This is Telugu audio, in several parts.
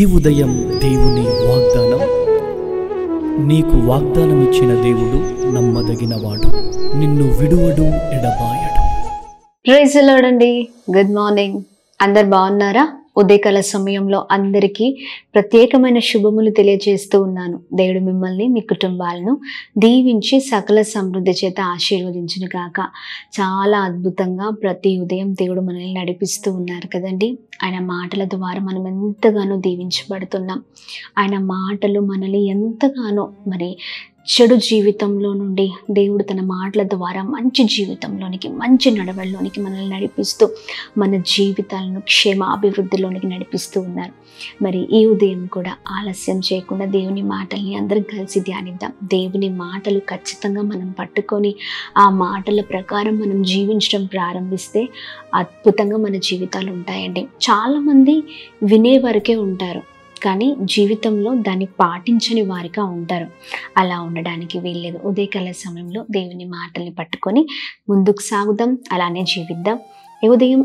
ఈ ఉదయం దేవుని వాగ్దానం. నీకు వాగ్దానం ఇచ్చిన దేవుడు నమ్మదగినవాడు, నిన్ను విడువడు, ఎడబాయడు. ప్రైజ్ ది లార్డ్ అండి. Good morning. అందరు బాగున్నారా? ఉదయకాల సమయంలో అందరికీ ప్రత్యేకమైన శుభములు తెలియజేస్తూ ఉన్నాను. దేవుడు మిమ్మల్ని, మీ కుటుంబాలను దీవించి సకల సమృద్ధి చేత ఆశీర్వదించును గాక. చాలా అద్భుతంగా ప్రతి ఉదయం దేవుడు మనల్ని నడిపిస్తూ ఉన్నారు కదండి. ఆయన మాటల ద్వారా మనం ఎంతగానో దీవించబడుతున్నాం. ఆయన మాటలు మనల్ని ఎంతగానో చెడు జీవితంలో నుండి దేవుడు తన మాటల ద్వారా మంచి జీవితంలోనికి, మంచి నడవడిలోనికి మనల్ని నడిపిస్తూ మన జీవితాలను క్షేమాభివృద్ధిలోనికి నడిపిస్తూ ఉన్నారు. ఈ ఉదయం కూడా ఆలస్యం చేయకుండా దేవుని మాటల్ని అందరం కలిసి ధ్యానిద్దాం. దేవుని మాటలు ఖచ్చితంగా మనం పట్టుకొని ఆ మాటల ప్రకారం మనం జీవించడం ప్రారంభిస్తే అద్భుతంగా మన జీవితాలు ఉంటాయండి. చాలామంది వినే వరకే ఉంటారు, కానీ జీవితంలో దాన్ని పాటించని వారిగా ఉంటారు. అలా ఉండడానికి వీల్లేదు. ఉదయకాల సమయంలో దేవుని మాటల్ని పట్టుకొని ముందుకు సాగుదాం, అలానే జీవిద్దాం. ఈ ఉదయం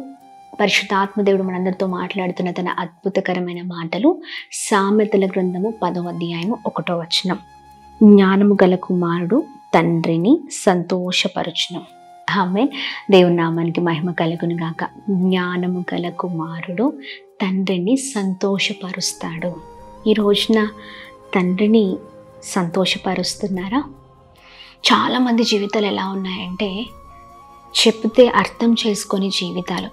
పరిశుద్ధాత్మ దేవుడు మనందరితో మాట్లాడుతున్న తన అద్భుతకరమైన మాటలు సామెతల గ్రంథము 10వ అధ్యాయము 1వ వచనం. జ్ఞానము గల కుమారుడు తండ్రిని సంతోషపరచును. ఆమేన్. దేవుని నామానికి మహిమ కలుగును గాక. జ్ఞానము గల కుమారుడు తండ్రిని సంతోషపరుస్తాడు. ఈ రోజున తండ్రిని సంతోషపరుస్తున్నారా? చాలామంది జీవితాలు ఎలా ఉన్నాయంటే చెప్తే అర్థం చేసుకొని జీవితాలు.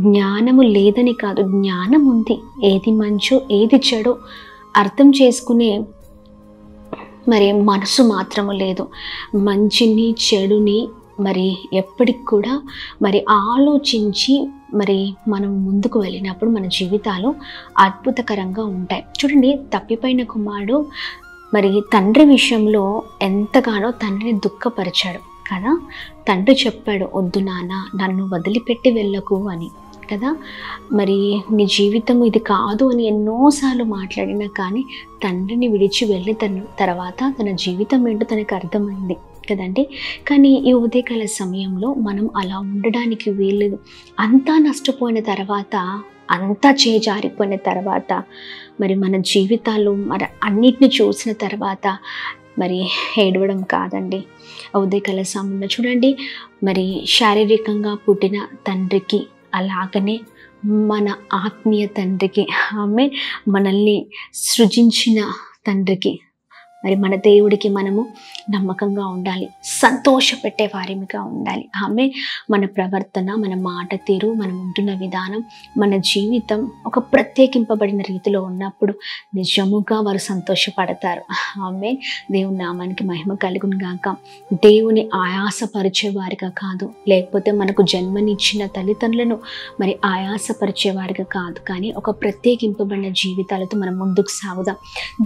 జ్ఞానము లేదని కాదు, జ్ఞానం ఉంది. ఏది మంచో ఏది చెడో అర్థం చేసుకునే మనసు మాత్రము లేదు. మంచిని చెడుని ఎప్పటికి కూడా ఆలోచించి మనం ముందుకు వెళ్ళినప్పుడు మన జీవితాలు అద్భుతకరంగా ఉంటాయి. చూడండి, తప్పిపోయిన కుమారుడు తండ్రి విషయంలో ఎంతగానో తండ్రిని దుఃఖపరిచాడు కదా. తండ్రి చెప్పాడు, వద్దు నాన్న, నన్ను వదిలిపెట్టి వెళ్ళకు అని కదా. నీ జీవితం ఇది కాదు అని ఎన్నోసార్లు మాట్లాడినా కానీ తండ్రిని విడిచి వెళ్ళిన తర్వాత తన జీవితం ఏంటో తనకు అర్థమైంది కదండి. కానీ ఈ ఉదయకాల సమయంలో మనం అలా ఉండడానికి వీల్లేదు. అంతా నష్టపోయిన తర్వాత, అంతా చేజారిపోయిన తర్వాత, మన జీవితాలు అన్నిటిని చూసిన తర్వాత ఏడవడం కాదండి. ఉదయకాల సమయంలో చూడండి, శారీరకంగా పుట్టిన తండ్రికి అలాగనే మన ఆత్మీయ తండ్రికి, మనల్ని సృజించిన తండ్రికి, మన దేవుడికి మనము నమ్మకంగా ఉండాలి, సంతోషపెట్టే వారిగా ఉండాలి. మన ప్రవర్తన, మన మాట తీరు, మనం ఉంటున్న విధానం, మన జీవితం ఒక ప్రత్యేకింపబడిన రీతిలో ఉన్నప్పుడు నిజముగా వారు సంతోషపడతారు. దేవుని నామానికి మహిమ కలుగును గాక. దేవుని ఆయాసపరిచే వారిగా కాదు, లేకపోతే మనకు జన్మనిచ్చిన తల్లిదండ్రులను ఆయాసపరిచేవారిగా కాదు, కానీ ఒక ప్రత్యేకింపబడిన జీవితాలతో మనం ముందుకు సాగుదాం.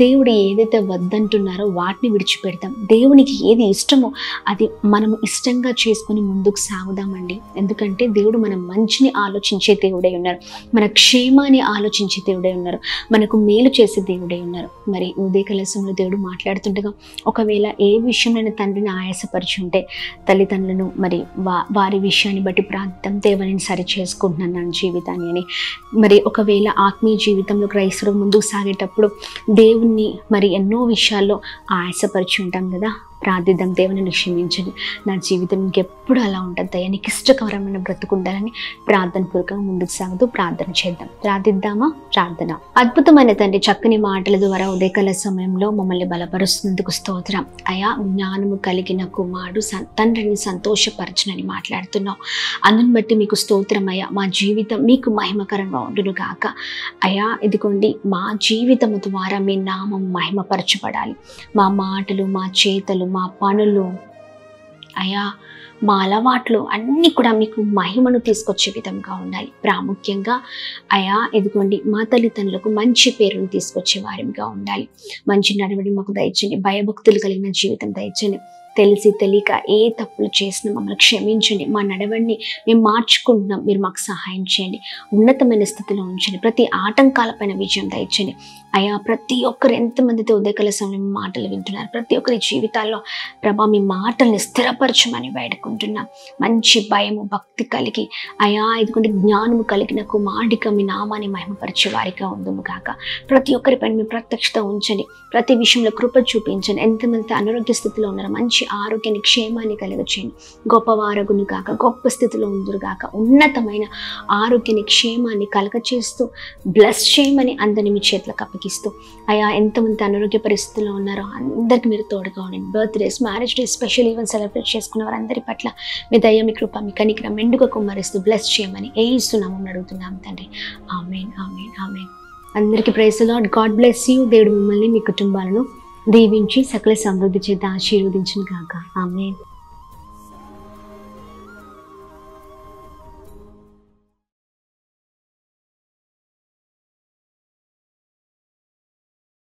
దేవుడు ఏదైతే వద్దంటున్నారో వాటిని విడిచిపెడతాం. దేవునికి ఏది ఇష్టమో అది మనము ఇష్టంగా చేసుకుని ముందుకు సాగుదామండి. ఎందుకంటే దేవుడు మన మంచిని ఆలోచించే దేవుడై ఉన్నారు, మన క్షేమాన్ని ఆలోచించే దేవుడై ఉన్నారు, మనకు మేలు చేసే దేవుడై ఉన్నారు. ఉదయకాల సమయంలో దేవుడు మాట్లాడుతుండగా, ఒకవేళ ఏ విషయంలో తండ్రిని ఆయాసపరిచి ఉంటే తల్లిదండ్రులను వారి విషయాన్ని బట్టి ప్రార్థన, దేవుని సరి చేసుకుంటున్నాను నా జీవితాన్ని అని. ఒకవేళ ఆత్మీయ జీవితంలో క్రైస్తవుడు ముందుకు సాగేటప్పుడు దేవుణ్ణి ఎన్నో విషయాల్లో ఆయాసపరిచి ఉంటాం కదా. ప్రార్థిద్దాం, దేవుని క్షమించండి, నా జీవితం ఇంకెప్పుడు అలా ఉంటుంది, నీకు ఇష్టకరమైన బ్రతుకుండాలని ప్రార్థన పూర్వకంగా ముందుకు సాగుతూ ప్రార్థన చేద్దాం. ప్రార్థిద్దామా? ప్రార్థన. అద్భుతమైన తండ్రి, చక్కని మాటల ద్వారా ఉదయకాల సమయంలో మమ్మల్ని బలపరుస్తున్నందుకు స్తోత్రం అయా. జ్ఞానము కలిగిన కుమారుడు తండ్రిని సంతోషపరచునని మాట్లాడుతున్నావు. అందుని బట్టి మీకు స్తోత్రం అయ్యా. మా జీవితం మీకు మహిమకరంగా ఉండును గాక అయా. ఇదిగోండి, మా జీవితం ద్వారా మీ నామం మహిమపరచబడాలి. మా మాటలు, మా చేతలు, మా పనులు అయా, మా అలవాట్లు అన్నీ కూడా మీకు మహిమను తీసుకొచ్చే విధంగా ఉండాలి. ప్రాముఖ్యంగా అయా, ఇదిగోండి, మా తల్లిదండ్రులకు మంచి పేరును తీసుకొచ్చే వారిగా ఉండాలి. మంచి నడవడి మాకు దయచండి. భయభక్తులు కలిగిన జీవితం దయచండి. తెలిసి తెలియక ఏ తప్పులు చేసినా మమ్మల్ని క్షమించండి. మా నడవడిని మేము మార్చుకుంటున్నాం, మీరు మాకు సహాయం చేయండి. ఉన్నతమైన స్థితిలో ఉంచండి. ప్రతి ఆటంకాలపైన విజయం దయచండి అయ్యా. ప్రతి ఒక్కరు ఎంతమందితో ఉదయకాల సమయం మాటలు వింటున్నారు, ప్రతి ఒక్కరి జీవితాల్లో ప్రభా మీ మాటల్ని స్థిరపరచమని వేడుకుంటున్నాం. వేడుకుంటున్నాం. మంచి భయము భక్తి కలిగి అయా ఇదిగోండి జ్ఞానము కలిగిన కుమారుడిగా మీ నామాన్ని మహిమపరిచే వారిగా ఉందుము కాక. ప్రతి ఒక్కరిపైన మీ ప్రత్యక్షత ఉంచండి, ప్రతి విషయంలో కృప చూపించండి. ఎంతమంది అనారోగ్య స్థితిలో ఉన్నారో మంచి ఆరోగ్యాన్ని క్షేమాన్ని కలుగచేయండి. గొప్పవారగును కాక, గొప్ప స్థితిలో ఉందరు కాక, ఉన్నతమైన ఆరోగ్యాన్ని క్షేమాన్ని కలగచేస్తూ బ్లెస్ చేయమని అందరినీ మీ చేతులకు అప్పగిస్తూ అయా ఎంతమంది అనారోగ్య పరిస్థితుల్లో ఉన్నారో అందరికీ మీరు తోడుగా ఉండండి. Birthdays, marriage days, special event celebrate చేసుకున్న వారందరి పట్ల మీ దయ, మీ కృప, మీ కనికరం మెండుగా కుమ్మరిస్తూ బ్లెస్ చేయమని యేసునామమున అడుగుతున్నాం తండ్రి. ఆమేన్, ఆమేన్, ఆమేన్. అందరికీ praise the Lord. God bless you. దేవుడు మిమ్మల్ని మీ కుటుంబాలను దీవించి సకల సమృద్ధి చేత ఆశీర్వదించును గాక. ఆమేన్.